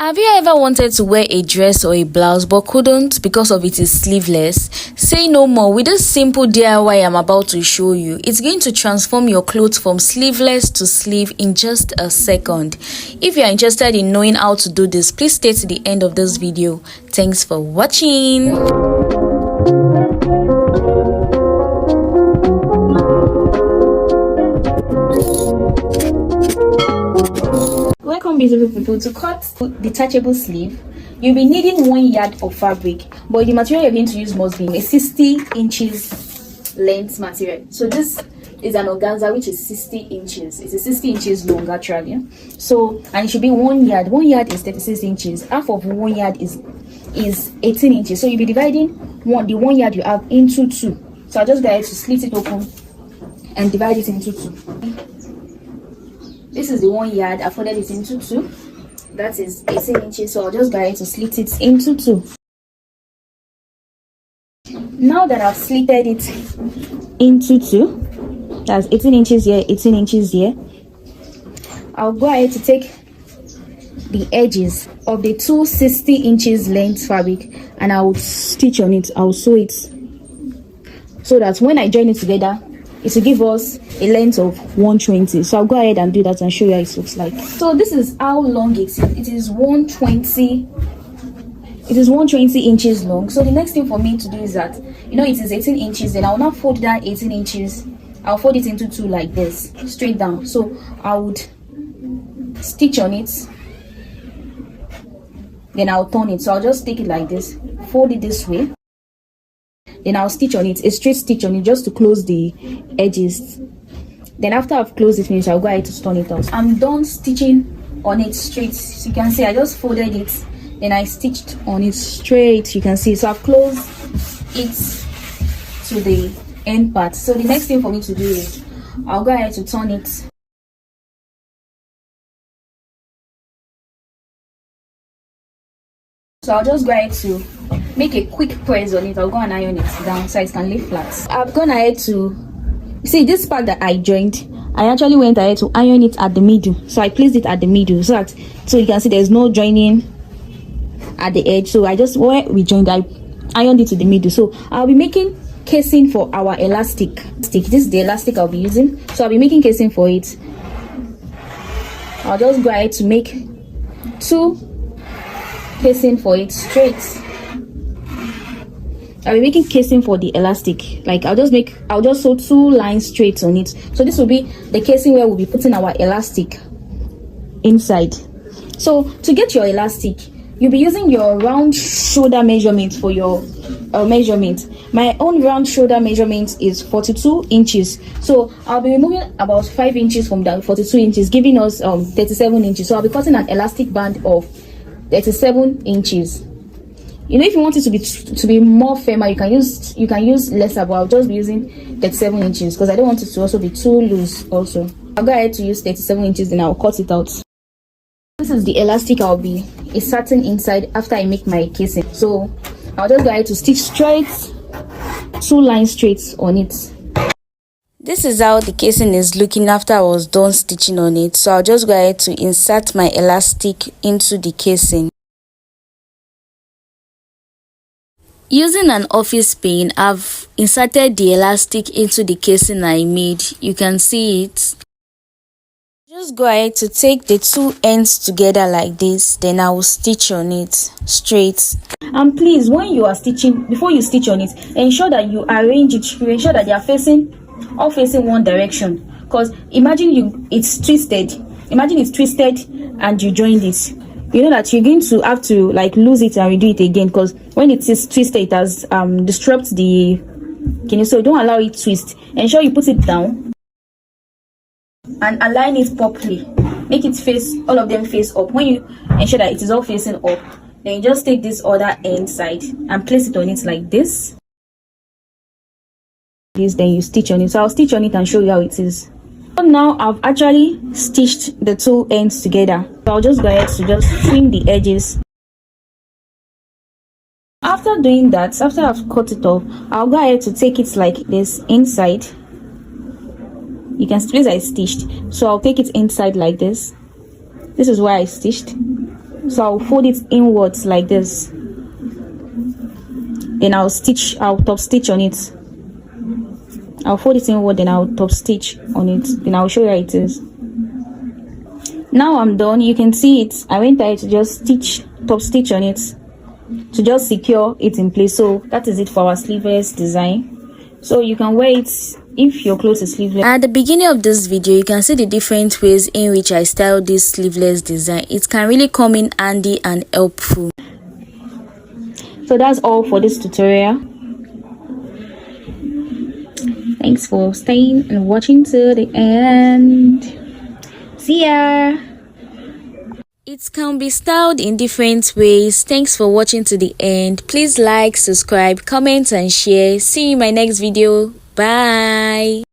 Have you ever wanted to wear a dress or a blouse but couldn't because of it is sleeveless? Say no more. With this simple DIY I'm about to show you, it's going to transform your clothes from sleeveless to sleeve in just a second. If you are interested in knowing how to do this, please stay to the end of this video. Thanks for watching. Welcome beautiful people. To cut detachable sleeve, you'll be needing 1 yard of fabric, but the material you're going to use must be a 60 inches length material. So this is an organza which is 60 inches. It's a 60 inches long actually. So, and it should be 1 yard. 1 yard is 36 inches. Half of 1 yard is 18 inches. So you'll be dividing the 1 yard you have into two. So I'll just go ahead to split it open and divide it into two. This is the 1 yard. I folded it into two. That is 18 inches. So I'll just go ahead to split it into two. Now that I've slitted it into two, that's 18 inches here, 18 inches here, I'll go ahead to take the edges of the two 60 inches length fabric and I'll stitch on it. I'll sew it so that when I join it together, it will give us a length of 120. So I'll go ahead and do that and show you how it looks like. So this is how long it is. It is 120 inches long. So the next thing for me to do is that, it is 18 inches, then I'll now fold that 18 inches. I'll fold it into two like this, straight down. So I would stitch on it, then I'll turn it. So I'll just take it like this, fold it this way, then I'll stitch on it, a straight stitch on it just to close the edges. Then after I've closed it finish, I'll go ahead to turn it out. I'm done stitching on it straight. So you can see I just folded it, then I stitched on it straight. You can see, so I've closed it to the end part. So the next thing for me to do is I'll go ahead to turn it. So I'll just go ahead to make a quick press on it. I'll go and iron it down so it can lay flat. I've gone ahead to see this part that I joined. I actually went ahead to iron it at the middle. So I placed it at the middle so you can see there's no joining at the edge. So I just, where we joined, I ironed it to the middle. So I'll be making casing for our elastic. This is the elastic I'll be using. So I'll be making casing for it. I'll just go ahead to make two casing for it straight. I'll be making casing for the elastic. Like I'll just sew two lines straight on it. So this will be the casing where we'll be putting our elastic inside. So to get your elastic, you'll be using your round shoulder measurement for your measurement. My own round shoulder measurement is 42 inches. So I'll be removing about 5 inches from that 42 inches, giving us 37 inches. So I'll be cutting an elastic band of 37 inches. If you want it to be more firmer, you can use lesser, but I'll just be using 37 inches because I don't want it to also be too loose. Also, I'll go ahead to use 37 inches, then I'll cut it out. This is the elastic I'll be inserting inside after I make my casing. So I'll just go ahead to stitch straight, two lines straight on it. This is how the casing is looking after I was done stitching on it. So I'll just go ahead to insert my elastic into the casing. Using an office pin, I've inserted the elastic into the casing I made. You can see it. Just go ahead to take the two ends together like this, then I will stitch on it straight. And please, when you are stitching, before you stitch on it, ensure that you arrange it. You ensure that they are all facing one direction. Because imagine it's twisted. Imagine it's twisted and you joined it. You know that you're going to have to lose it and redo it again, because when it is twisted, it has disrupted the. So don't allow it to twist. Ensure you put it down and align it properly. Make it face, all of them face up. When you ensure that it is all facing up, then you just take this other end side and place it on it like this. Then you stitch on it. So I'll stitch on it and show you how it is. So now I've actually stitched the two ends together. So I'll just go ahead to just trim the edges. After doing that, after I've cut it off, I'll go ahead to take it like this inside. You can see I stitched. So I'll take it inside like this. This is where I stitched. So I'll fold it inwards like this, then I'll top stitch on it. I'll fold it inward, then I'll top stitch on it, then I'll show you how it is. Now I'm done. You can see it. I went ahead to just top stitch on it to just secure it in place. So that is it for our sleeveless design. So you can wear it if your clothes is sleeveless. At the beginning of this video, you can see the different ways in which I styled this sleeveless design. It can really come in handy and helpful. So that's all for this tutorial. Thanks for staying and watching to the end. See ya. It can be styled in different ways. Thanks for watching to the end. Please like, subscribe, comment and share. See you in my next video. Bye.